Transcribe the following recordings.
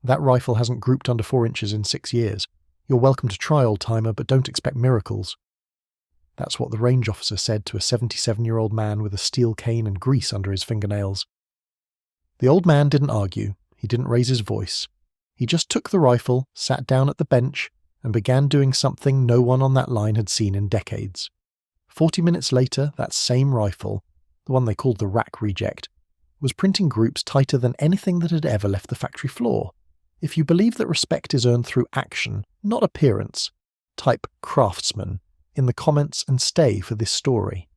That rifle hasn't grouped under 4 inches in 6 years. You're welcome to try, old-timer, but don't expect miracles." That's what the range officer said to a 77-year-old man with a steel cane and grease under his fingernails. The old man didn't argue. He didn't raise his voice. He just took the rifle, sat down at the bench, and began doing something no one on that line had seen in decades. 40 minutes later, that same rifle, the one they called the rack reject, was printing groups tighter than anything that had ever left the factory floor. If you believe that respect is earned through action, not appearance, type craftsman in the comments and stay for this story.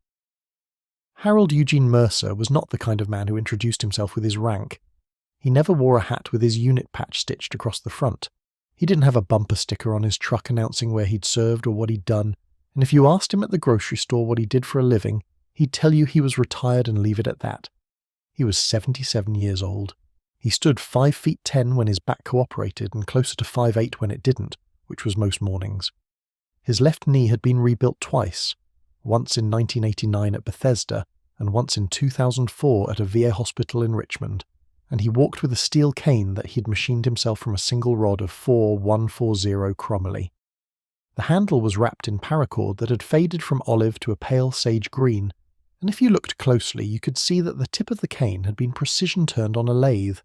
Harold Eugene Mercer was not the kind of man who introduced himself with his rank. He never wore a hat with his unit patch stitched across the front. He didn't have a bumper sticker on his truck announcing where he'd served or what he'd done, and if you asked him at the grocery store what he did for a living, he'd tell you he was retired and leave it at that. He was 77 years old. He stood 5 feet 10 when his back cooperated and closer to 5'8" when it didn't, which was most mornings. His left knee had been rebuilt twice, once in 1989 at Bethesda and once in 2004 at a VA hospital in Richmond, and he walked with a steel cane that he'd machined himself from a single rod of 4140 chromoly. The handle was wrapped in paracord that had faded from olive to a pale sage green, and if you looked closely you could see that the tip of the cane had been precision-turned on a lathe,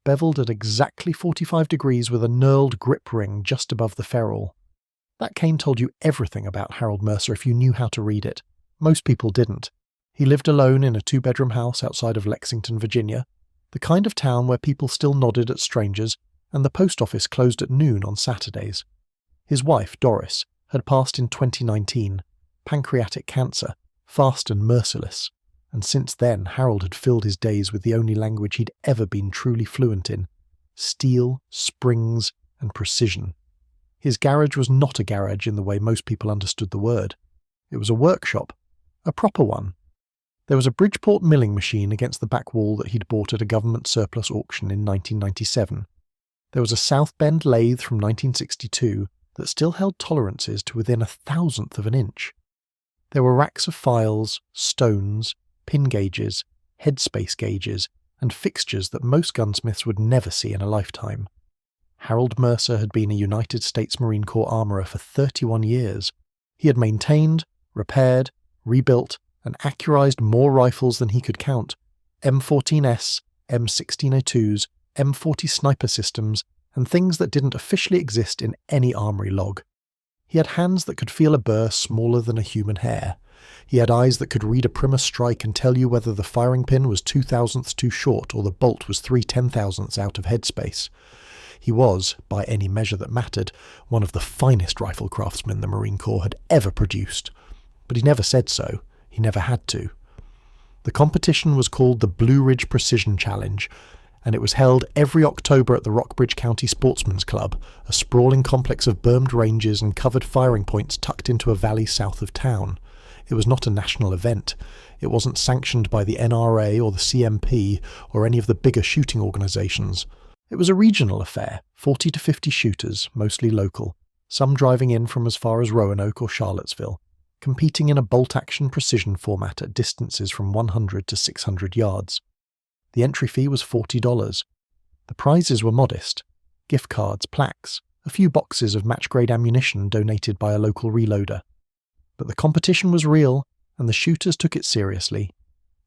beveled at exactly 45 degrees with a knurled grip ring just above the ferrule. That cane told you everything about Harold Mercer if you knew how to read it. Most people didn't. He lived alone in a 2-bedroom house outside of Lexington, Virginia, the kind of town where people still nodded at strangers, and the post office closed at noon on Saturdays. His wife, Doris, had passed in 2019, pancreatic cancer, fast and merciless, and since then Harold had filled his days with the only language he'd ever been truly fluent in: steel, springs, and precision. His garage was not a garage in the way most people understood the word. It was a workshop, a proper one. There was a Bridgeport milling machine against the back wall that he'd bought at a government surplus auction in 1997. There was a South Bend lathe from 1962 that still held tolerances to within 1/1000th of an inch. There were racks of files, stones, pin gauges, headspace gauges, and fixtures that most gunsmiths would never see in a lifetime. Harold Mercer had been a United States Marine Corps armourer for 31 years. He had maintained, repaired, rebuilt, and accurized more rifles than he could count: M14S, M1602s, M40 sniper systems, and things that didn't officially exist in any armory log. He had hands that could feel a burr smaller than a human hair. He had eyes that could read a Primus strike and tell you whether the firing pin was 2/1000ths too short or the bolt was 3/10,000ths out of headspace. He was, by any measure that mattered, one of the finest rifle craftsmen the Marine Corps had ever produced. But he never said so. He never had to. The competition was called the Blue Ridge Precision Challenge, and it was held every October at the Rockbridge County Sportsman's Club, a sprawling complex of bermed ranges and covered firing points tucked into a valley south of town. It was not a national event. It wasn't sanctioned by the NRA or the CMP or any of the bigger shooting organizations. It was a regional affair, 40 to 50 shooters, mostly local, some driving in from as far as Roanoke or Charlottesville, competing in a bolt-action precision format at distances from 100 to 600 yards. The entry fee was $40. The prizes were modest: gift cards, plaques, a few boxes of match-grade ammunition donated by a local reloader. But the competition was real, and the shooters took it seriously.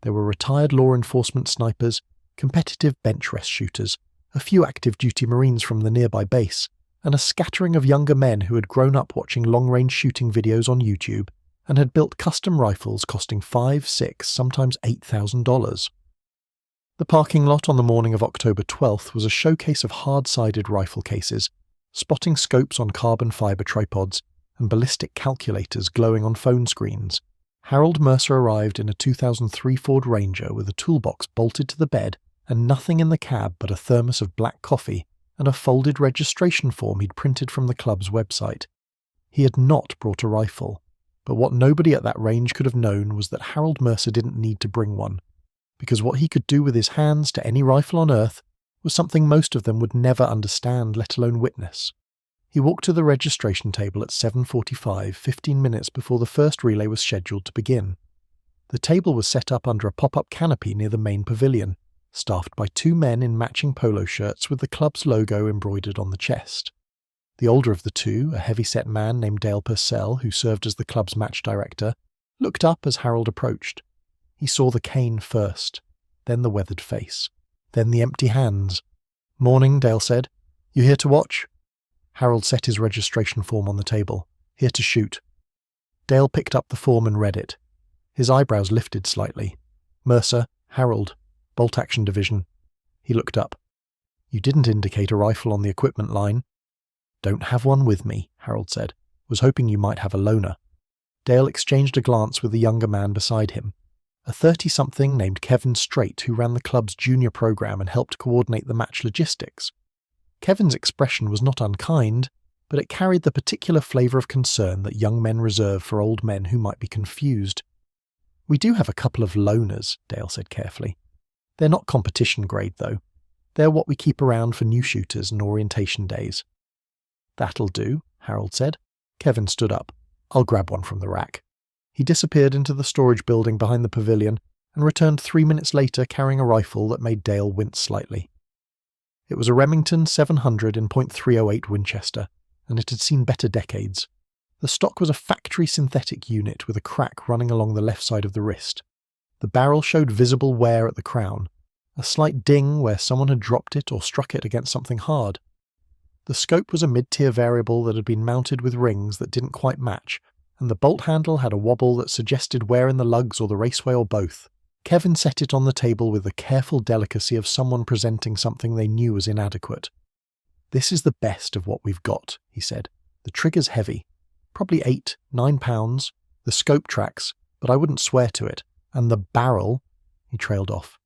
There were retired law enforcement snipers, competitive bench rest shooters, a few active-duty Marines from the nearby base, and a scattering of younger men who had grown up watching long-range shooting videos on YouTube and had built custom rifles costing $5,000, $6,000, sometimes $8,000. The parking lot on the morning of October 12th was a showcase of hard-sided rifle cases, spotting scopes on carbon fibre tripods, and ballistic calculators glowing on phone screens. Harold Mercer arrived in a 2003 Ford Ranger with a toolbox bolted to the bed and nothing in the cab but a thermos of black coffee and a folded registration form he'd printed from the club's website. He had not brought a rifle, but what nobody at that range could have known was that Harold Mercer didn't need to bring one, because what he could do with his hands to any rifle on Earth was something most of them would never understand, let alone witness. He walked to the registration table at 7:45, 15 minutes before the first relay was scheduled to begin. The table was set up under a pop-up canopy near the main pavilion, staffed by 2 men in matching polo shirts with the club's logo embroidered on the chest. The older of the 2, a heavy-set man named Dale Purcell, who served as the club's match director, looked up as Harold approached. He saw the cane first, then the weathered face, then the empty hands. "Morning," Dale said. "You here to watch?" Harold set his registration form on the table. "Here to shoot." Dale picked up the form and read it. His eyebrows lifted slightly. "Mercer, Harold, Bolt Action Division." He looked up. "You didn't indicate a rifle on the equipment line." "Don't have one with me," Harold said. "Was hoping you might have a loaner." Dale exchanged a glance with the younger man beside him, a 30-something named Kevin Strait, who ran the club's junior program and helped coordinate the match logistics. Kevin's expression was not unkind, but it carried the particular flavour of concern that young men reserve for old men who might be confused. "We do have a couple of loaners," Dale said carefully. "They're not competition grade, though. They're what we keep around for new shooters and orientation days." "That'll do," Harold said. Kevin stood up. "I'll grab one from the rack." He disappeared into the storage building behind the pavilion and returned 3 minutes later carrying a rifle that made Dale wince slightly. It was a Remington 700 in .308 Winchester, and it had seen better decades. The stock was a factory synthetic unit with a crack running along the left side of the wrist. The barrel showed visible wear at the crown, a slight ding where someone had dropped it or struck it against something hard. The scope was a mid-tier variable that had been mounted with rings that didn't quite match, and the bolt handle had a wobble that suggested wear in the lugs or the raceway or both. Kevin set it on the table with the careful delicacy of someone presenting something they knew was inadequate. "This is the best of what we've got," he said. "The trigger's heavy. Probably 8-9 pounds. The scope tracks, but I wouldn't swear to it. And the barrel," he trailed off.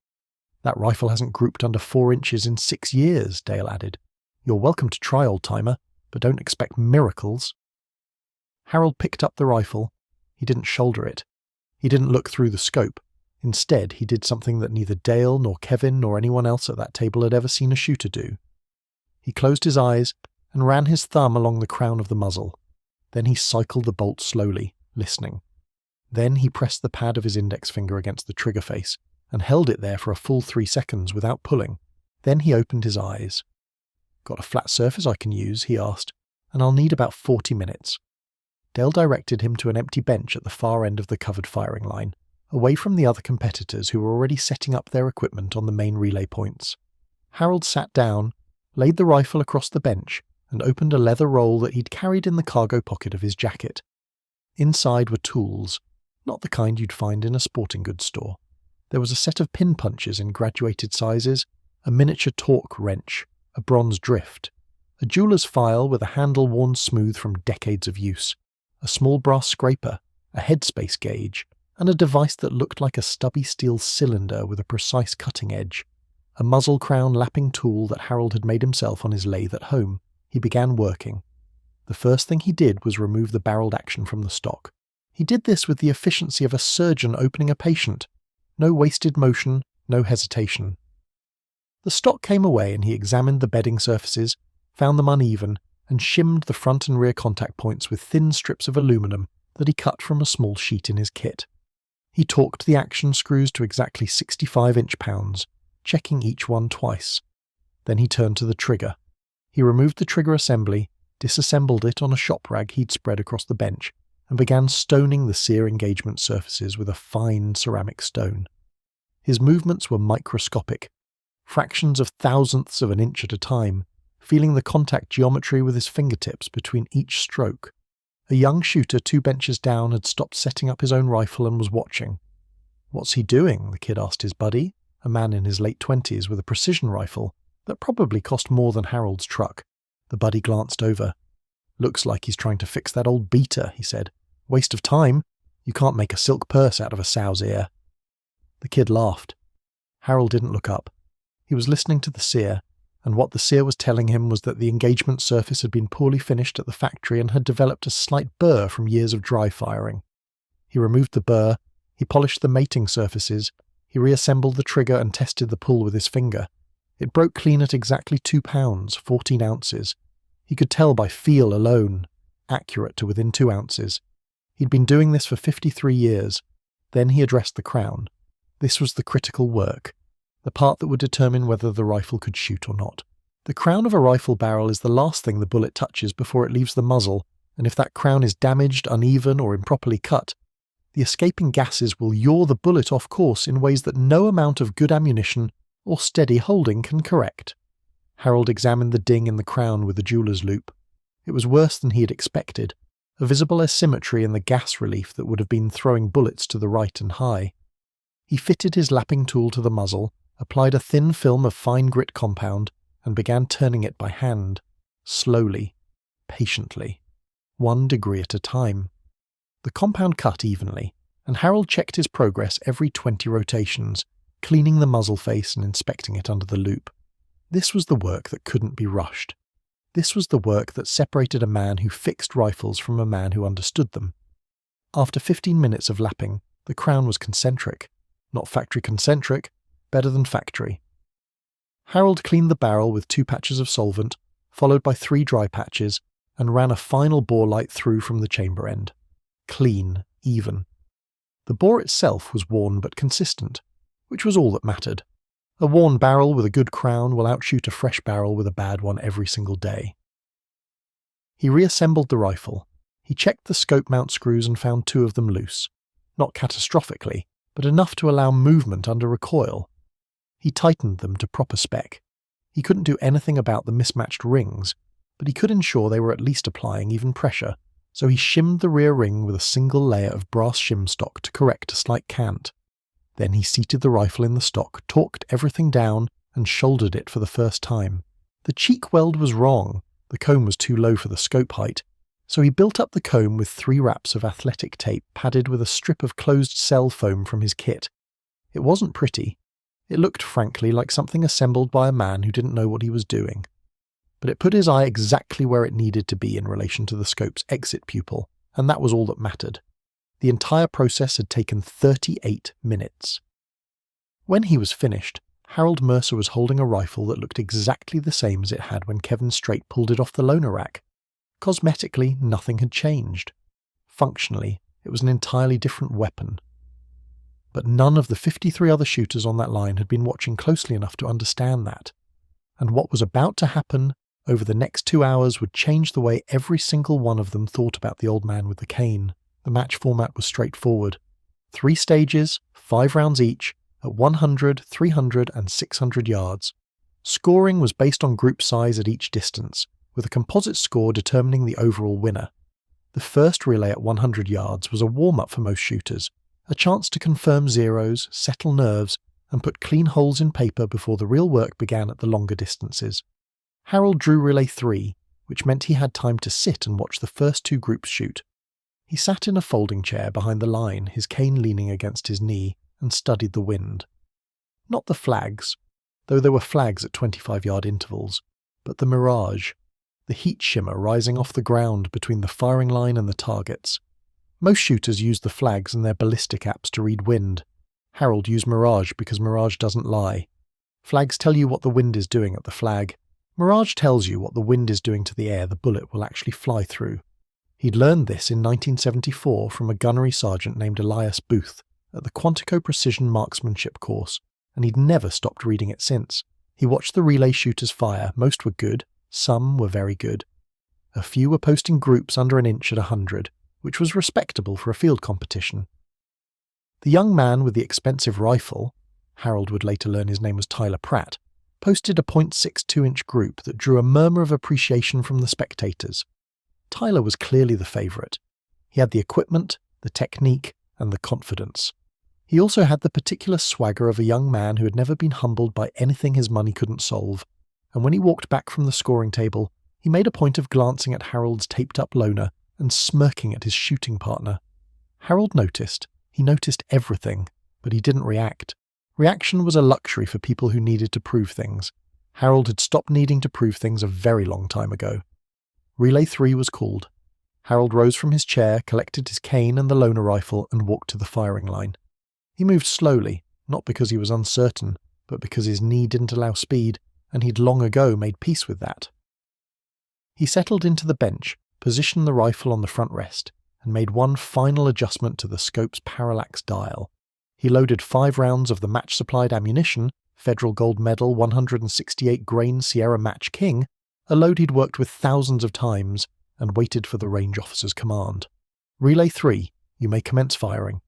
"That rifle hasn't grouped under 4 inches in 6 years, Dale added. "You're welcome to try, old-timer, but don't expect miracles." Harold picked up the rifle. He didn't shoulder it. He didn't look through the scope. Instead, he did something that neither Dale nor Kevin nor anyone else at that table had ever seen a shooter do. He closed his eyes and ran his thumb along the crown of the muzzle. Then he cycled the bolt slowly, listening. Then he pressed the pad of his index finger against the trigger face and held it there for a full 3 seconds without pulling. Then he opened his eyes. "Got a flat surface I can use?" he asked, "and I'll need about 40 minutes. Dale directed him to an empty bench at the far end of the covered firing line, away from the other competitors who were already setting up their equipment on the main relay points. Harold sat down, laid the rifle across the bench, and opened a leather roll that he'd carried in the cargo pocket of his jacket. Inside were tools, not the kind you'd find in a sporting goods store. There was a set of pin punches in graduated sizes, a miniature torque wrench, a bronze drift, a jeweler's file with a handle worn smooth from decades of use, a small brass scraper, a headspace gauge, and a device that looked like a stubby steel cylinder with a precise cutting edge, a muzzle crown lapping tool that Harold had made himself on his lathe at home. He began working. The first thing he did was remove the barreled action from the stock. He did this with the efficiency of a surgeon opening a patient. No wasted motion, no hesitation. The stock came away and he examined the bedding surfaces, found them uneven, and shimmed the front and rear contact points with thin strips of aluminum that he cut from a small sheet in his kit. He torqued the action screws to exactly 65 inch-pounds, checking each one twice. Then he turned to the trigger. He removed the trigger assembly, disassembled it on a shop rag he'd spread across the bench, and began stoning the sear engagement surfaces with a fine ceramic stone. His movements were microscopic, fractions of thousandths of an inch at a time, feeling the contact geometry with his fingertips between each stroke. A young shooter 2 benches down had stopped setting up his own rifle and was watching. "What's he doing?" the kid asked his buddy, a man in his late 20s with a precision rifle that probably cost more than Harold's truck. The buddy glanced over. "Looks like he's trying to fix that old beater," he said. "Waste of time. You can't make a silk purse out of a sow's ear." The kid laughed. Harold didn't look up. He was listening to the sear, and what the sear was telling him was that the engagement surface had been poorly finished at the factory and had developed a slight burr from years of dry firing. He removed the burr, he polished the mating surfaces, he reassembled the trigger and tested the pull with his finger. It broke clean at exactly 2 pounds, 14 ounces. He could tell by feel alone, accurate to within 2 ounces. He'd been doing this for 53 years. Then he addressed the crown. This was the critical work. the part that would determine whether the rifle could shoot or not. The crown of a rifle barrel is the last thing the bullet touches before it leaves the muzzle, and if that crown is damaged, uneven, or improperly cut, the escaping gases will yaw the bullet off course in ways that no amount of good ammunition or steady holding can correct. Harold examined the ding in the crown with the jeweler's loupe. It was worse than he had expected, a visible asymmetry in the gas relief that would have been throwing bullets to the right and high. He fitted his lapping tool to the muzzle, applied a thin film of fine grit compound, and began turning it by hand, slowly, patiently, 1 degree at a time. The compound cut evenly, and Harold checked his progress every 20 rotations, cleaning the muzzle face and inspecting it under the loupe. This was the work that couldn't be rushed. This was the work that separated a man who fixed rifles from a man who understood them. After 15 minutes of lapping, the crown was concentric. Not factory concentric, better than factory. Harold cleaned the barrel with 2 patches of solvent, followed by 3 dry patches, and ran a final bore light through from the chamber end. Clean, even. The bore itself was worn but consistent, which was all that mattered. A worn barrel with a good crown will outshoot a fresh barrel with a bad one every single day. He reassembled the rifle. He checked the scope mount screws and found 2 of them loose. Not catastrophically, but enough to allow movement under recoil. He tightened them to proper spec. He couldn't do anything about the mismatched rings, but he could ensure they were at least applying even pressure, so he shimmed the rear ring with a single layer of brass shim stock to correct a slight cant. Then he seated the rifle in the stock, torqued everything down, and shouldered it for the first time. The cheek weld was wrong. The comb was too low for the scope height, so he built up the comb with 3 wraps of athletic tape padded with a strip of closed cell foam from his kit. It wasn't pretty. It looked, frankly, like something assembled by a man who didn't know what he was doing. But it put his eye exactly where it needed to be in relation to the scope's exit pupil, and that was all that mattered. The entire process had taken 38 minutes. When he was finished, Harold Mercer was holding a rifle that looked exactly the same as it had when Kevin Strait pulled it off the loaner rack. Cosmetically, nothing had changed. Functionally, it was an entirely different weapon. But none of the 53 other shooters on that line had been watching closely enough to understand that. And what was about to happen over the next 2 hours would change the way every single one of them thought about the old man with the cane. The match format was straightforward. 3 stages, 5 rounds each, at 100, 300 and 600 yards. Scoring was based on group size at each distance, with a composite score determining the overall winner. The first relay at 100 yards was a warm-up for most shooters, a chance to confirm zeros, settle nerves, and put clean holes in paper before the real work began at the longer distances. Harold drew relay 3, which meant he had time to sit and watch the first 2 groups shoot. He sat in a folding chair behind the line, his cane leaning against his knee, and studied the wind. Not the flags, though there were flags at 25-yard intervals, but the mirage, the heat shimmer rising off the ground between the firing line and the targets. Most shooters use the flags in their ballistic apps to read wind. Harold used mirage because mirage doesn't lie. Flags tell you what the wind is doing at the flag. Mirage tells you what the wind is doing to the air the bullet will actually fly through. He'd learned this in 1974 from a gunnery sergeant named Elias Booth at the Quantico Precision Marksmanship course, and he'd never stopped reading it since. He watched the relay shooters fire. Most were good, some were very good. A few were posting groups under an inch at 100, which was respectable for a field competition. The young man with the expensive rifle, Harold would later learn his name was Tyler Pratt, posted a .62-inch group that drew a murmur of appreciation from the spectators. Tyler was clearly the favourite. He had the equipment, the technique, and the confidence. He also had the particular swagger of a young man who had never been humbled by anything his money couldn't solve, and when he walked back from the scoring table, he made a point of glancing at Harold's taped-up loaner and smirking at his shooting partner. Harold noticed. He noticed everything, but he didn't react. Reaction was a luxury for people who needed to prove things. Harold had stopped needing to prove things a very long time ago. Relay 3 was called. Harold rose from his chair, collected his cane and the loaner rifle, and walked to the firing line. He moved slowly, not because he was uncertain, but because his knee didn't allow speed, and he'd long ago made peace with that. He settled into the bench, positioned the rifle on the front rest, and made one final adjustment to the scope's parallax dial. He loaded 5 rounds of the match-supplied ammunition, Federal Gold Medal 168 grain Sierra Match King, a load he'd worked with thousands of times and waited for the range officer's command. "Relay 3, you may commence firing."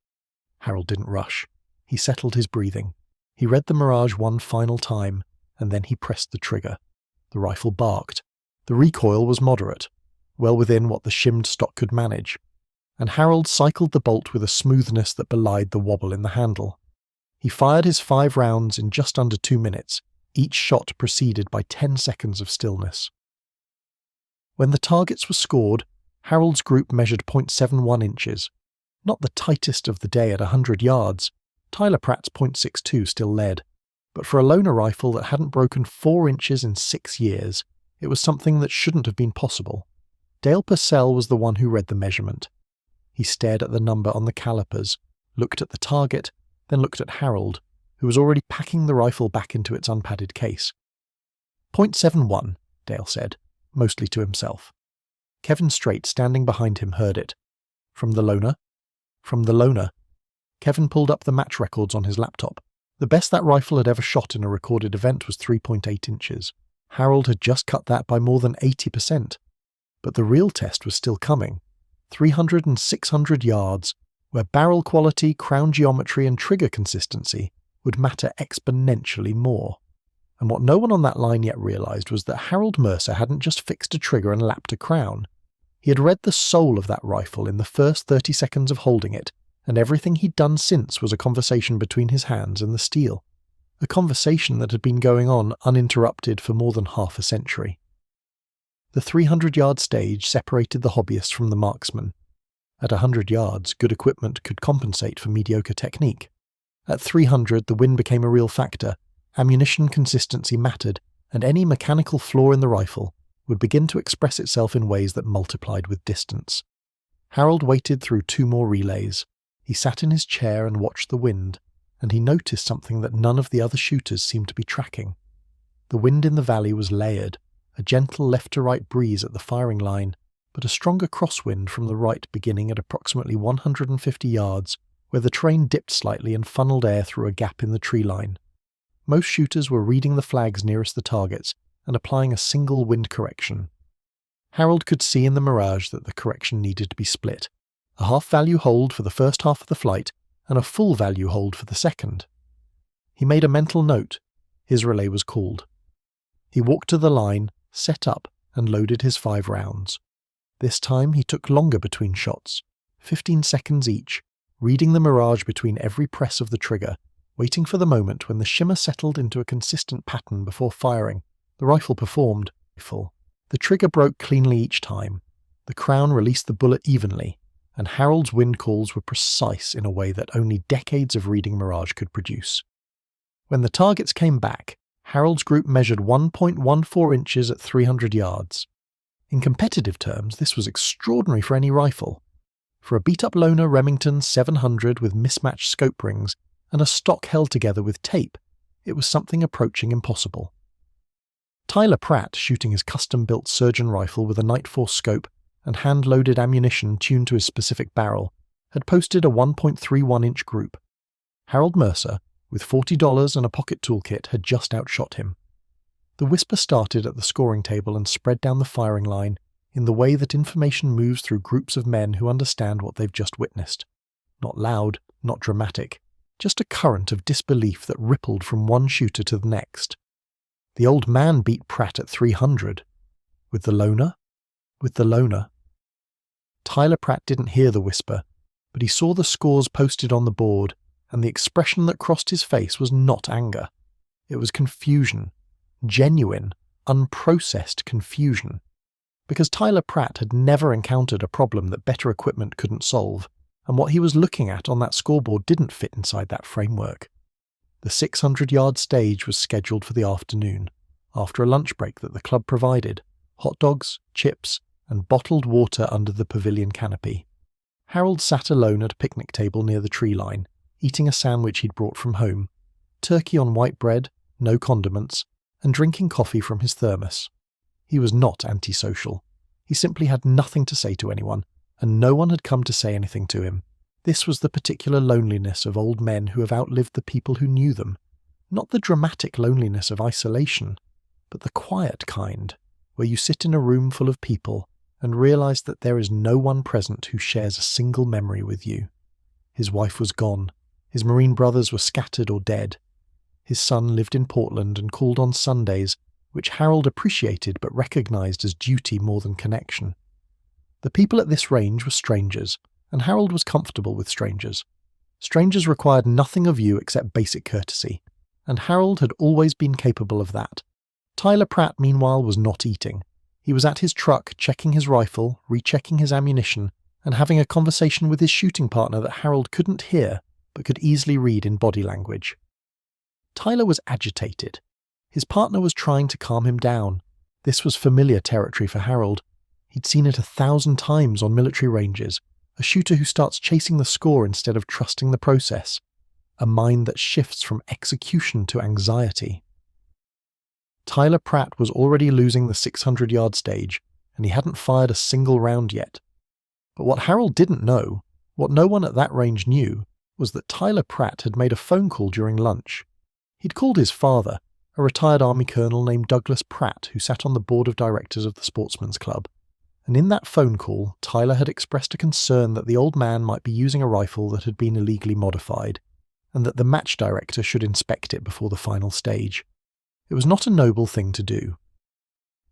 Harold didn't rush. He settled his breathing. He read the Mirage one final time, and then he pressed the trigger. The rifle barked. The recoil was moderate, well within what the shimmed stock could manage, and Harold cycled the bolt with a smoothness that belied the wobble in the handle. He fired his 5 rounds in just under 2 minutes, each shot preceded by 10 seconds of stillness. When the targets were scored, Harold's group measured 0.71 inches. Not the tightest of the day at 100 yards. Tyler Pratt's .62 still led, but for a loner rifle that hadn't broken 4 inches in 6 years, it was something that shouldn't have been possible. Dale Purcell was the one who read the measurement. He stared at the number on the calipers, looked at the target, then looked at Harold, who was already packing the rifle back into its unpadded case. .71, Dale said, mostly to himself. Kevin Strait, standing behind him, heard it. From the loner? From the loner. Kevin pulled up the match records on his laptop. The best that rifle had ever shot in a recorded event was 3.8 inches. Harold had just cut that by more than 80%. But the real test was still coming. 300 and 600 yards, where barrel quality, crown geometry and trigger consistency would matter exponentially more. And what no one on that line yet realized was that Harold Mercer hadn't just fixed a trigger and lapped a crown. He had read the soul of that rifle in the first 30 seconds of holding it, and everything he'd done since was a conversation between his hands and the steel. A conversation that had been going on uninterrupted for more than half a century. The 300-yard stage separated the hobbyist from the marksman. At 100 yards, good equipment could compensate for mediocre technique. At 300, the wind became a real factor, ammunition consistency mattered, and any mechanical flaw in the rifle would begin to express itself in ways that multiplied with distance. Harold waited through 2 more relays. He sat in his chair and watched the wind, and he noticed something that none of the other shooters seemed to be tracking. The wind in the valley was layered, a gentle left-to-right breeze at the firing line, but a stronger crosswind from the right beginning at approximately 150 yards, where the terrain dipped slightly and funneled air through a gap in the tree line. Most shooters were reading the flags nearest the targets and applying a single wind correction. Harold could see in the Mirage that the correction needed to be split. A half-value hold for the first half of the flight, and a full-value hold for the second. He made a mental note. His relay was called. He walked to the line, set up, and loaded his 5 rounds. This time he took longer between shots, 15 seconds each, reading the Mirage between every press of the trigger, waiting for the moment when the shimmer settled into a consistent pattern before firing. The rifle performed. The trigger broke cleanly each time. The crown released the bullet evenly, and Harold's wind calls were precise in a way that only decades of reading Mirage could produce. When the targets came back, Harold's group measured 1.14 inches at 300 yards. In competitive terms, this was extraordinary for any rifle. For a beat-up loner Remington 700 with mismatched scope rings and a stock held together with tape, it was something approaching impossible. Tyler Pratt, shooting his custom-built surgeon rifle with a Nightforce scope and hand-loaded ammunition tuned to his specific barrel, had posted a 1.31-inch group. Harold Mercer, with $40 and a pocket toolkit, had just outshot him. The whisper started at the scoring table and spread down the firing line in the way that information moves through groups of men who understand what they've just witnessed. Not loud, not dramatic, just a current of disbelief that rippled from one shooter to the next. The old man beat Pratt at 300. With the loner? With the loner. Tyler Pratt didn't hear the whisper, but he saw the scores posted on the board, and the expression that crossed his face was not anger. It was confusion. Genuine, unprocessed confusion. Because Tyler Pratt had never encountered a problem that better equipment couldn't solve, and what he was looking at on that scoreboard didn't fit inside that framework. The 600-yard stage was scheduled for the afternoon, after a lunch break that the club provided, hot dogs, chips, and bottled water under the pavilion canopy. Harold sat alone at a picnic table near the tree line, eating a sandwich he'd brought from home, turkey on white bread, no condiments, and drinking coffee from his thermos. He was not antisocial. He simply had nothing to say to anyone, and no one had come to say anything to him. This was the particular loneliness of old men who have outlived the people who knew them. Not the dramatic loneliness of isolation, but the quiet kind, where you sit in a room full of people and realize that there is no one present who shares a single memory with you. His wife was gone. His Marine brothers were scattered or dead. His son lived in Portland and called on Sundays, which Harold appreciated but recognized as duty more than connection. The people at this range were strangers, and Harold was comfortable with strangers. Strangers required nothing of you except basic courtesy, and Harold had always been capable of that. Tyler Pratt, meanwhile, was not eating. He was at his truck, checking his rifle, rechecking his ammunition, and having a conversation with his shooting partner that Harold couldn't hear, but could easily read in body language. Tyler was agitated. His partner was trying to calm him down. This was familiar territory for Harold. He'd seen it 1,000 times on military ranges, a shooter who starts chasing the score instead of trusting the process, a mind that shifts from execution to anxiety. Tyler Pratt was already losing the 600-yard stage, and he hadn't fired a single round yet. But what Harold didn't know, what no one at that range knew, was that Tyler Pratt had made a phone call during lunch. He'd called his father, a retired Army colonel named Douglas Pratt, who sat on the board of directors of the Sportsman's Club. And in that phone call, Tyler had expressed a concern that the old man might be using a rifle that had been illegally modified, and that the match director should inspect it before the final stage. It was not a noble thing to do.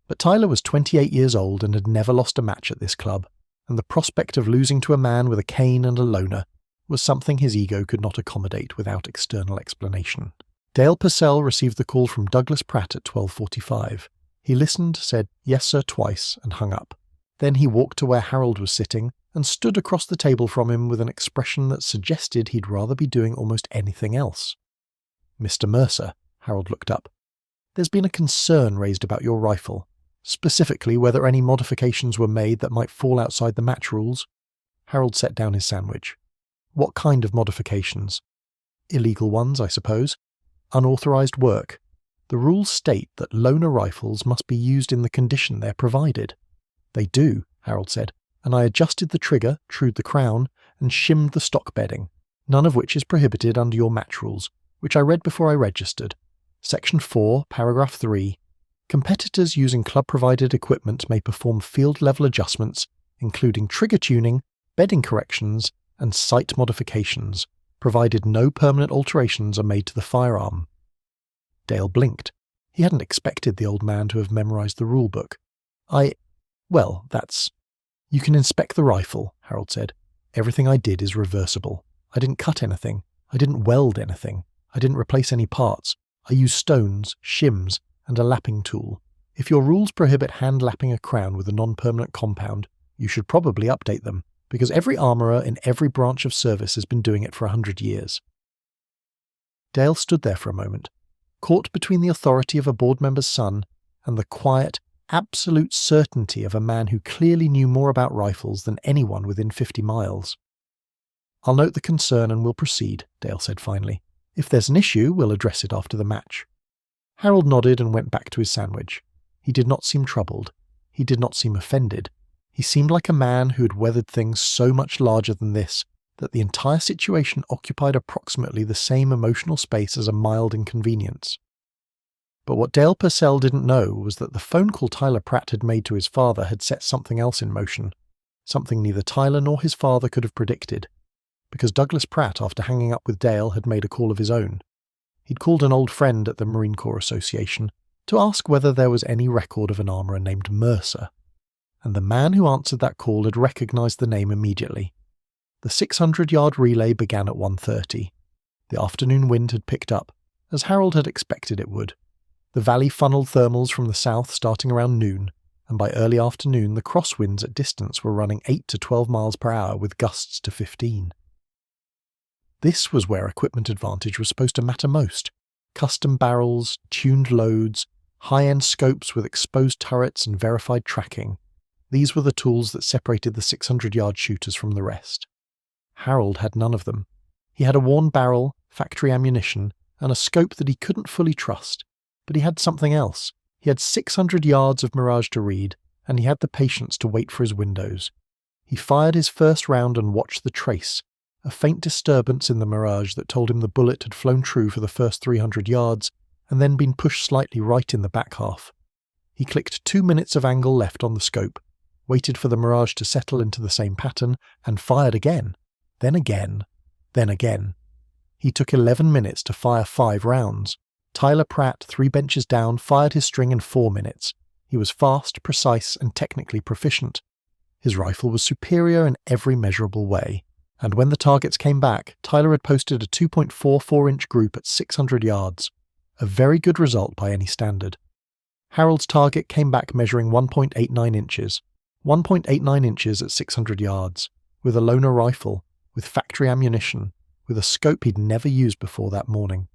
But Tyler was 28 years old and had never lost a match at this club, and the prospect of losing to a man with a cane and a loner was something his ego could not accommodate without external explanation. Dale Purcell received the call from Douglas Pratt at 12:45. He listened, said "yes sir" twice, and hung up. Then he walked to where Harold was sitting and stood across the table from him with an expression that suggested he'd rather be doing almost anything else. "Mr. Mercer," Harold looked up. "There's been a concern raised about your rifle, specifically whether any modifications were made that might fall outside the match rules." Harold set down his sandwich. "What kind of modifications?" "Illegal ones, I suppose. Unauthorized work. The rules state that loaner rifles must be used in the condition they're provided." "They do," Harold said, "and I adjusted the trigger, trued the crown, and shimmed the stock bedding, none of which is prohibited under your match rules, which I read before I registered. Section 4, paragraph 3. Competitors using club-provided equipment may perform field-level adjustments, including trigger tuning, bedding corrections, and sight modifications, provided no permanent alterations are made to the firearm." Dale blinked. He hadn't expected the old man to have memorized the rulebook. Well, that's... "You can inspect the rifle," Harold said. "Everything I did is reversible. I didn't cut anything. I didn't weld anything. I didn't replace any parts. I used stones, shims, and a lapping tool. If your rules prohibit hand-lapping a crown with a non-permanent compound, you should probably update them, because every armourer in every branch of service has been doing it for 100 years. Dale stood there for a moment, caught between the authority of a board member's son and the quiet, absolute certainty of a man who clearly knew more about rifles than anyone within 50 miles. "I'll note the concern and we'll proceed," Dale said finally. "If there's an issue, we'll address it after the match." Harold nodded and went back to his sandwich. He did not seem troubled. He did not seem offended. He seemed like a man who had weathered things so much larger than this, that the entire situation occupied approximately the same emotional space as a mild inconvenience. But what Dale Purcell didn't know was that the phone call Tyler Pratt had made to his father had set something else in motion, something neither Tyler nor his father could have predicted, because Douglas Pratt, after hanging up with Dale, had made a call of his own. He'd called an old friend at the Marine Corps Association to ask whether there was any record of an armourer named Mercer, and the man who answered that call had recognised the name immediately. The 600-yard relay began at 1:30. The afternoon wind had picked up, as Harold had expected it would. The valley funneled thermals from the south starting around noon, and by early afternoon the crosswinds at distance were running 8 to 12 miles per hour with gusts to 15. This was where equipment advantage was supposed to matter most. Custom barrels, tuned loads, high-end scopes with exposed turrets and verified tracking. These were the tools that separated the 600-yard shooters from the rest. Harold had none of them. He had a worn barrel, factory ammunition, and a scope that he couldn't fully trust. But he had something else. He had 600 yards of mirage to read, and he had the patience to wait for his windows. He fired his first round and watched the trace, a faint disturbance in the mirage that told him the bullet had flown true for the first 300 yards and then been pushed slightly right in the back half. He clicked 2 minutes of angle left on the scope, waited for the mirage to settle into the same pattern, and fired again, then again, then again. He took 11 minutes to fire 5 rounds. Tyler Pratt, 3 benches down, fired his string in 4 minutes. He was fast, precise, and technically proficient. His rifle was superior in every measurable way. And when the targets came back, Tyler had posted a 2.44-inch group at 600 yards. A very good result by any standard. Harold's target came back measuring 1.89 inches. 1.89 inches at 600 yards, with a loner rifle, with factory ammunition, with a scope he'd never used before that morning.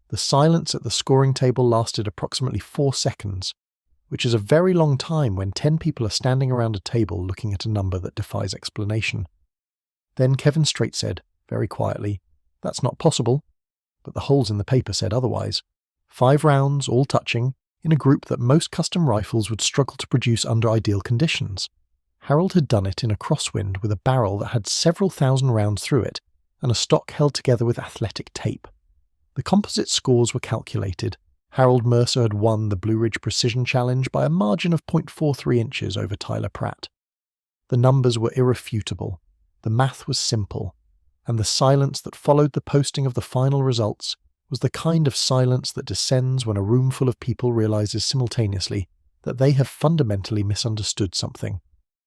The silence at the scoring table lasted approximately 4 seconds, which is a very long time when 10 people are standing around a table looking at a number that defies explanation. Then Kevin Straight said, very quietly, "That's not possible," but the holes in the paper said otherwise. 5 rounds, all touching, in a group that most custom rifles would struggle to produce under ideal conditions. Harold had done it in a crosswind with a barrel that had several thousand rounds through it, and a stock held together with athletic tape. The composite scores were calculated. Harold Mercer had won the Blue Ridge Precision Challenge by a margin of 0.43 inches over Tyler Pratt. The numbers were irrefutable, the math was simple, and the silence that followed the posting of the final results was the kind of silence that descends when a room full of people realizes simultaneously that they have fundamentally misunderstood something.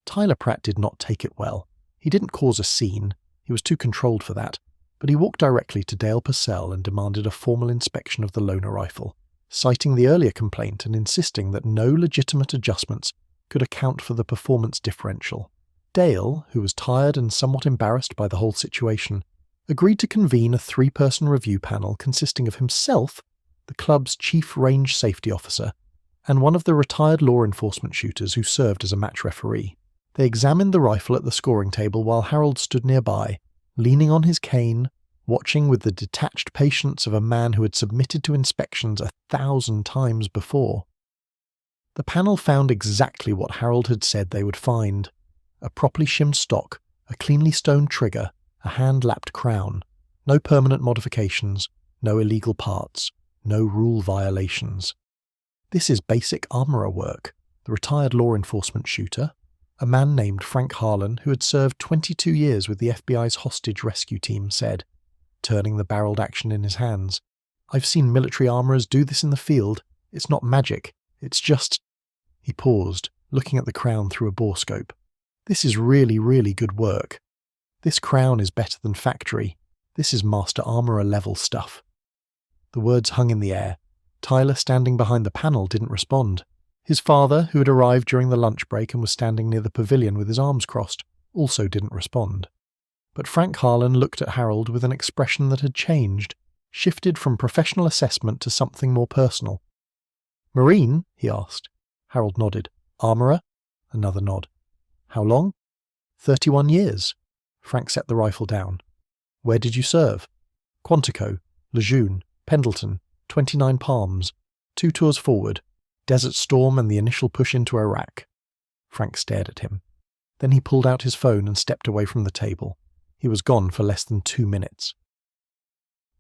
Tyler Pratt did not take it well. He didn't cause a scene, he was too controlled for that, but he walked directly to Dale Purcell and demanded a formal inspection of the loner rifle, citing the earlier complaint and insisting that no legitimate adjustments could account for the performance differential. Dale, who was tired and somewhat embarrassed by the whole situation, agreed to convene a 3-person review panel consisting of himself, the club's chief range safety officer, and one of the retired law enforcement shooters who served as a match referee. They examined the rifle at the scoring table while Harold stood nearby, leaning on his cane, watching with the detached patience of a man who had submitted to inspections 1,000 times before. The panel found exactly what Harold had said they would find: a properly shimmed stock, a cleanly stoned trigger, a hand-lapped crown, no permanent modifications, no illegal parts, no rule violations. This is basic armourer work, the retired law enforcement shooter, a man named Frank Harlan who had served 22 years with the FBI's hostage rescue team, said, turning the barreled action in his hands. "I've seen military armourers do this in the field. It's not magic, it's just—" He paused, looking at the crown through a borescope. "This is really, really good work. This crown is better than factory. This is master armourer level stuff." The words hung in the air. Tyler, standing behind the panel, didn't respond. His father, who had arrived during the lunch break and was standing near the pavilion with his arms crossed, also didn't respond. But Frank Harlan looked at Harold with an expression that had changed, shifted from professional assessment to something more personal. "Marine?" he asked. Harold nodded. "Armourer?" Another nod. "How long?" 31 years. Frank set the rifle down. "Where did you serve?" "Quantico, Lejeune, Pendleton, 29 Palms, 2 tours forward, Desert Storm and the initial push into Iraq." Frank stared at him. Then he pulled out his phone and stepped away from the table. He was gone for less than 2 minutes.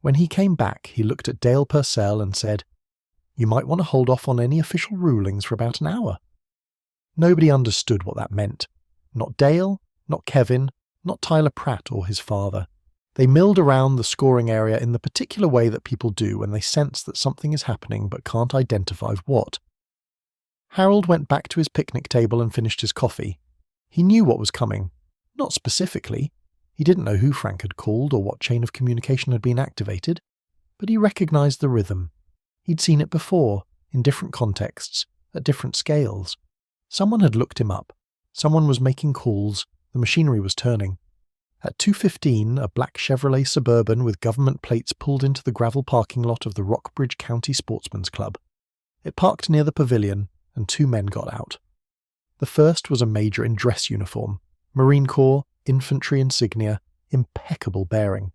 When he came back, he looked at Dale Purcell and said, "You might want to hold off on any official rulings for about an hour." Nobody understood what that meant. Not Dale, not Kevin, not Tyler Pratt or his father. They milled around the scoring area in the particular way that people do when they sense that something is happening but can't identify what. Harold went back to his picnic table and finished his coffee. He knew what was coming. Not specifically. He didn't know who Frank had called or what chain of communication had been activated, but he recognized the rhythm. He'd seen it before, in different contexts, at different scales. Someone had looked him up. Someone was making calls. The machinery was turning. At 2:15, a black Chevrolet Suburban with government plates pulled into the gravel parking lot of the Rockbridge County Sportsman's Club. It parked near the pavilion, and 2 men got out. The first was a major in dress uniform, Marine Corps, infantry insignia, impeccable bearing.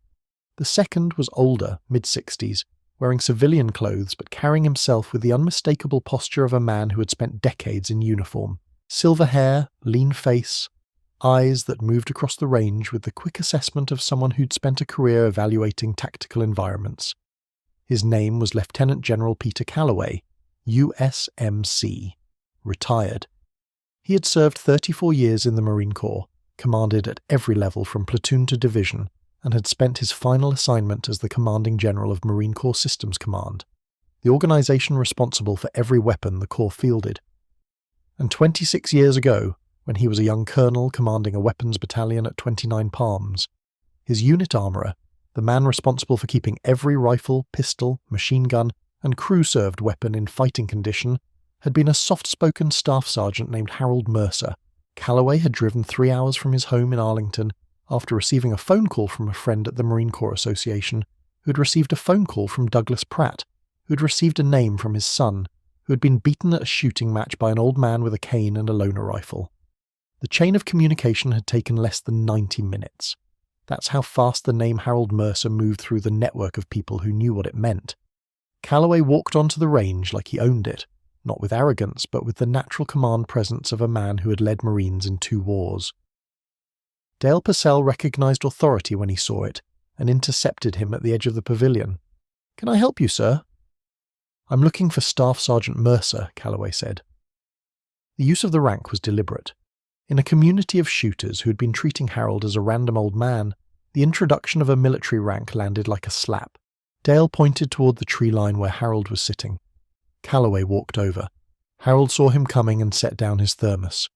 The second was older, mid-60s, wearing civilian clothes but carrying himself with the unmistakable posture of a man who had spent decades in uniform. Silver hair, lean face, eyes that moved across the range with the quick assessment of someone who'd spent a career evaluating tactical environments. His name was Lieutenant General Peter Calloway, USMC, retired. He had served 34 years in the Marine Corps, commanded at every level from platoon to division, and had spent his final assignment as the Commanding General of Marine Corps Systems Command, the organisation responsible for every weapon the Corps fielded. And 26 years ago, when he was a young colonel commanding a weapons battalion at 29 Palms, his unit armourer, the man responsible for keeping every rifle, pistol, machine gun, and crew-served weapon in fighting condition, had been a soft-spoken staff sergeant named Harold Mercer. Calloway had driven 3 hours from his home in Arlington after receiving a phone call from a friend at the Marine Corps Association, who had received a phone call from Douglas Pratt, who had received a name from his son, who had been beaten at a shooting match by an old man with a cane and a loaner rifle. The chain of communication had taken less than 90 minutes. That's how fast the name Harold Mercer moved through the network of people who knew what it meant. Calloway walked onto the range like he owned it, not with arrogance, but with the natural command presence of a man who had led Marines in 2 wars. Dale Purcell recognised authority when he saw it, and intercepted him at the edge of the pavilion. "Can I help you, sir?" "I'm looking for Staff Sergeant Mercer," Calloway said. The use of the rank was deliberate. In a community of shooters who had been treating Harold as a random old man, the introduction of a military rank landed like a slap. Dale pointed toward the tree line where Harold was sitting. Calloway walked over. Harold saw him coming and set down his thermos.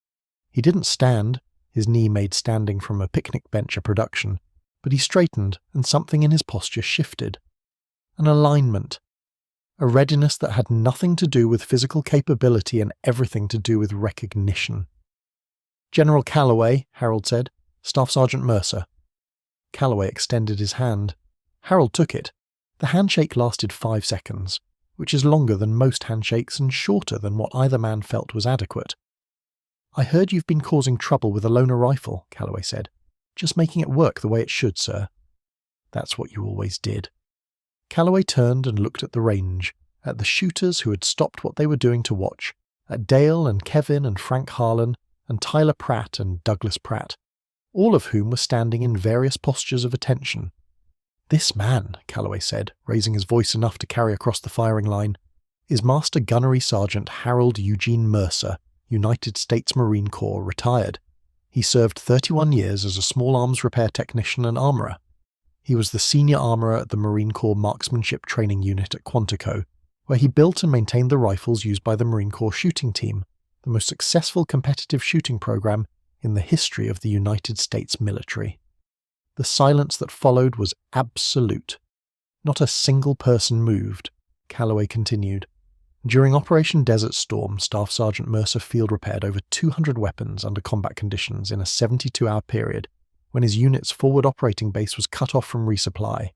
He didn't stand, his knee made standing from a picnic bench a production, but he straightened and something in his posture shifted. An alignment. A readiness that had nothing to do with physical capability and everything to do with recognition. "General Calloway," Harold said. "Staff Sergeant Mercer." Calloway extended his hand. Harold took it. The handshake lasted 5 seconds, which is longer than most handshakes and shorter than what either man felt was adequate. "I heard you've been causing trouble with a loaner rifle," Calloway said. "Just making it work the way it should, sir." "That's what you always did." Calloway turned and looked at the range, at the shooters who had stopped what they were doing to watch, at Dale and Kevin and Frank Harlan, and Tyler Pratt and Douglas Pratt, all of whom were standing in various postures of attention. "This man," Calloway said, raising his voice enough to carry across the firing line, "is Master Gunnery Sergeant Harold Eugene Mercer, United States Marine Corps, retired. He served 31 years as a small arms repair technician and armourer. He was the senior armourer at the Marine Corps Marksmanship Training Unit at Quantico, where he built and maintained the rifles used by the Marine Corps shooting team, the most successful competitive shooting program in the history of the United States military." The silence that followed was absolute. Not a single person moved. Calloway continued. "During Operation Desert Storm, Staff Sergeant Mercer field repaired over 200 weapons under combat conditions in a 72-hour period when his unit's forward operating base was cut off from resupply.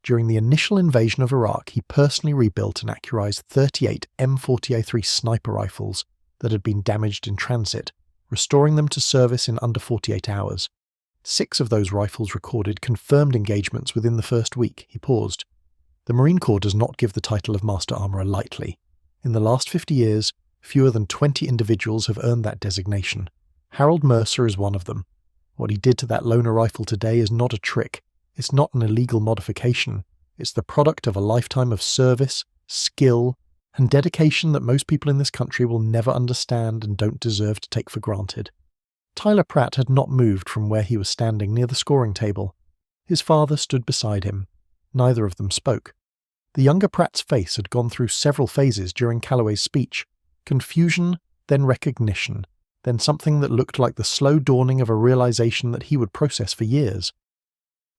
During the initial invasion of Iraq, he personally rebuilt and accurized 38 M40A3 sniper rifles that had been damaged in transit, restoring them to service in under 48 hours. 6 of those rifles recorded confirmed engagements within the first week." He paused. "The Marine Corps does not give the title of Master Armourer lightly. In the last 50 years, fewer than 20 individuals have earned that designation. Harold Mercer is one of them. What he did to that loaner rifle today is not a trick. It's not an illegal modification. It's the product of a lifetime of service, skill, and dedication that most people in this country will never understand and don't deserve to take for granted." Tyler Pratt had not moved from where he was standing near the scoring table. His father stood beside him. Neither of them spoke. The younger Pratt's face had gone through several phases during Calloway's speech. Confusion, then recognition, then something that looked like the slow dawning of a realization that he would process for years.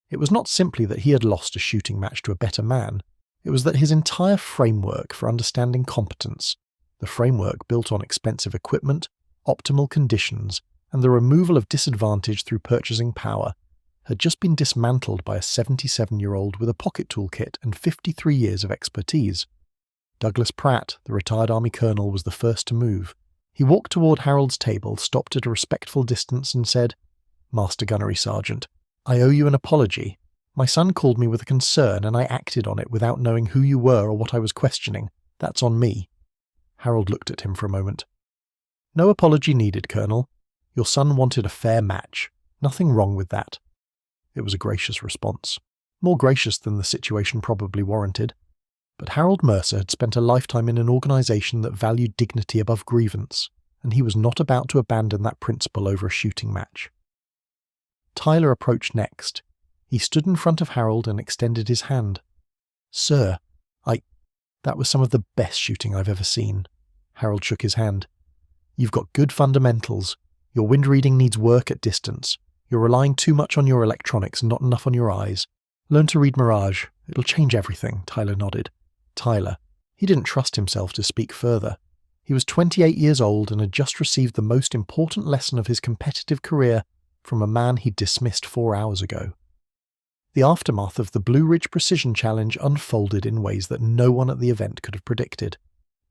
It was not simply that he had lost a shooting match to a better man. It was that his entire framework for understanding competence, the framework built on expensive equipment, optimal conditions, and the removal of disadvantage through purchasing power, had just been dismantled by a 77-year-old with a pocket toolkit and 53 years of expertise. Douglas Pratt, the retired Army colonel, was the first to move. He walked toward Harold's table, stopped at a respectful distance, and said, "Master Gunnery Sergeant, I owe you an apology. My son called me with a concern, and I acted on it without knowing who you were or what I was questioning. That's on me." Harold looked at him for a moment. "No apology needed, Colonel. Your son wanted a fair match. Nothing wrong with that." It was a gracious response. More gracious than the situation probably warranted. But Harold Mercer had spent a lifetime in an organisation that valued dignity above grievance, and he was not about to abandon that principle over a shooting match. Tyler approached next. He stood in front of Harold and extended his hand. "Sir, that was some of the best shooting I've ever seen." Harold shook his hand. "You've got good fundamentals. Your wind reading needs work at distance. You're relying too much on your electronics and not enough on your eyes. Learn to read mirage. It'll change everything," Tyler nodded. Tyler. He didn't trust himself to speak further. He was 28 years old and had just received the most important lesson of his competitive career from a man he'd dismissed 4 hours ago. The aftermath of the Blue Ridge Precision Challenge unfolded in ways that no one at the event could have predicted.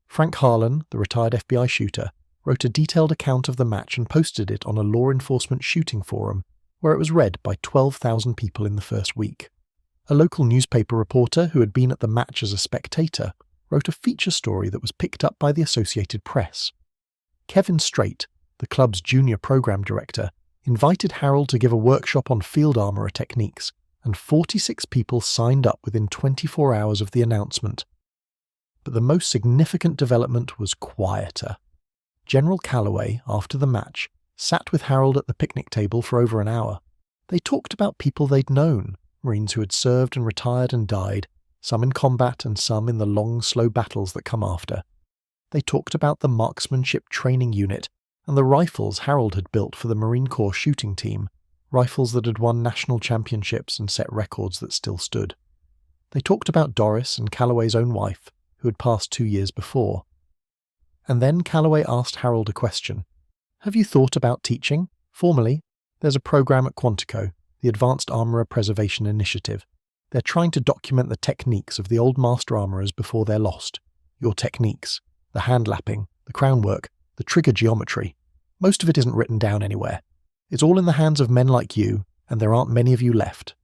Frank Harlan, the retired FBI shooter, wrote a detailed account of the match and posted it on a law enforcement shooting forum, where it was read by 12,000 people in the first week. A local newspaper reporter who had been at the match as a spectator wrote a feature story that was picked up by the Associated Press. Kevin Strait, the club's junior program director, invited Harold to give a workshop on field armourer techniques, and 46 people signed up within 24 hours of the announcement. But the most significant development was quieter. General Calloway, after the match, sat with Harold at the picnic table for over an hour. They talked about people they'd known, Marines who had served and retired and died, some in combat and some in the long, slow battles that come after. They talked about the marksmanship training unit and the rifles Harold had built for the Marine Corps shooting team, rifles that had won national championships and set records that still stood. They talked about Doris and Calloway's own wife, who had passed 2 years before. And then Calloway asked Harold a question. "Have you thought about teaching? Formally, there's a program at Quantico, the Advanced Armourer Preservation Initiative. They're trying to document the techniques of the old master armourers before they're lost. Your techniques, the hand lapping, the crown work, the trigger geometry. Most of it isn't written down anywhere. It's all in the hands of men like you, and there aren't many of you left."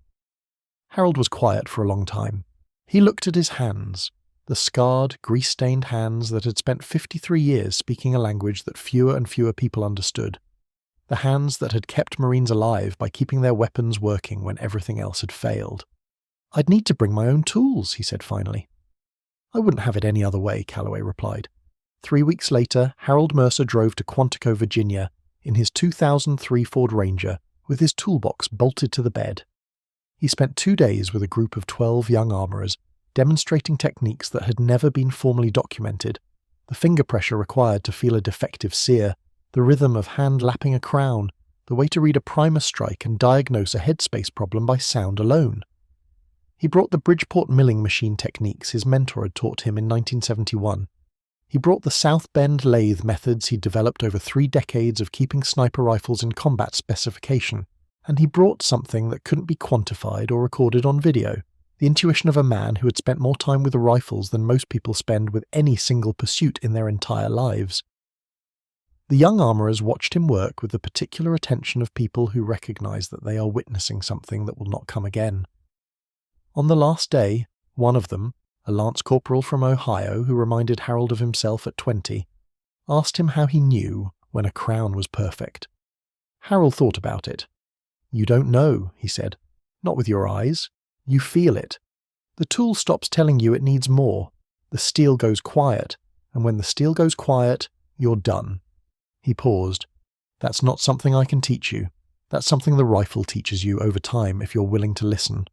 Harold was quiet for a long time. He looked at his hands, the scarred, grease-stained hands that had spent 53 years speaking a language that fewer and fewer people understood. The hands that had kept Marines alive by keeping their weapons working when everything else had failed. "I'd need to bring my own tools," he said finally. "I wouldn't have it any other way," Calloway replied. 3 weeks later, Harold Mercer drove to Quantico, Virginia, in his 2003 Ford Ranger, with his toolbox bolted to the bed. He spent 2 days with a group of 12 young armourers, demonstrating techniques that had never been formally documented, the finger pressure required to feel a defective sear, the rhythm of hand-lapping a crown, the way to read a primer strike and diagnose a headspace problem by sound alone. He brought the Bridgeport milling machine techniques his mentor had taught him in 1971. He brought the South Bend lathe methods he'd developed over 3 decades of keeping sniper rifles in combat specification, and he brought something that couldn't be quantified or recorded on video, the intuition of a man who had spent more time with the rifles than most people spend with any single pursuit in their entire lives. The young armourers watched him work with the particular attention of people who recognise that they are witnessing something that will not come again. On the last day, one of them, a lance corporal from Ohio who reminded Harold of himself at 20, asked him how he knew when a crown was perfect. Harold thought about it. "You don't know," he said. "Not with your eyes. You feel it. The tool stops telling you it needs more. The steel goes quiet, and when the steel goes quiet, you're done." He paused. "That's not something I can teach you. That's something the rifle teaches you over time if you're willing to listen."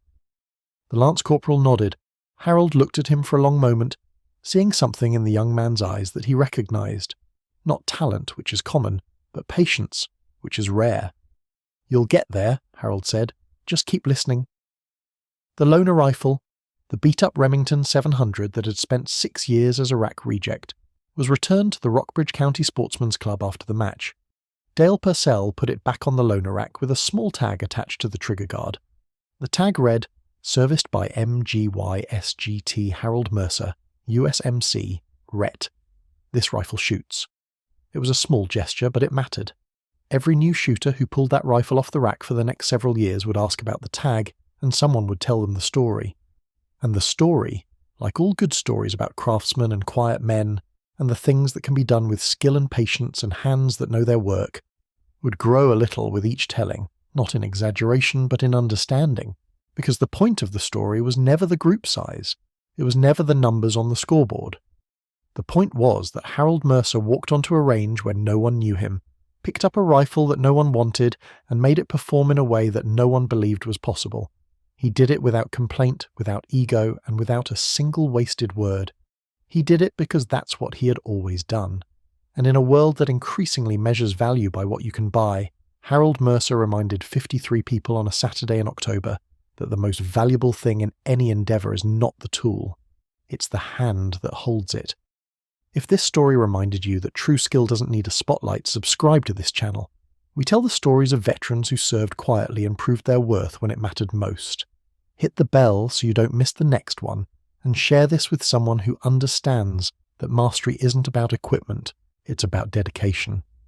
The lance corporal nodded. Harold looked at him for a long moment, seeing something in the young man's eyes that he recognised. Not talent, which is common, but patience, which is rare. "You'll get there," Harold said. "Just keep listening." The loaner rifle, the beat-up Remington 700 that had spent 6 years as a rack reject, was returned to the Rockbridge County Sportsman's Club after the match. Dale Purcell put it back on the loaner rack with a small tag attached to the trigger guard. The tag read, "Serviced by MGY-SGT Harold Mercer, USMC, RET. This rifle shoots." It was a small gesture, but it mattered. Every new shooter who pulled that rifle off the rack for the next several years would ask about the tag, and someone would tell them the story. And the story, like all good stories about craftsmen and quiet men, and the things that can be done with skill and patience and hands that know their work, would grow a little with each telling, not in exaggeration but in understanding, because the point of the story was never the group size, it was never the numbers on the scoreboard. The point was that Harold Mercer walked onto a range where no one knew him, picked up a rifle that no one wanted, and made it perform in a way that no one believed was possible. He did it without complaint, without ego, and without a single wasted word. He did it because that's what he had always done. And in a world that increasingly measures value by what you can buy, Harold Mercer reminded 53 people on a Saturday in October that the most valuable thing in any endeavour is not the tool, it's the hand that holds it. If this story reminded you that true skill doesn't need a spotlight, subscribe to this channel. We tell the stories of veterans who served quietly and proved their worth when it mattered most. Hit the bell so you don't miss the next one, and share this with someone who understands that mastery isn't about equipment, it's about dedication.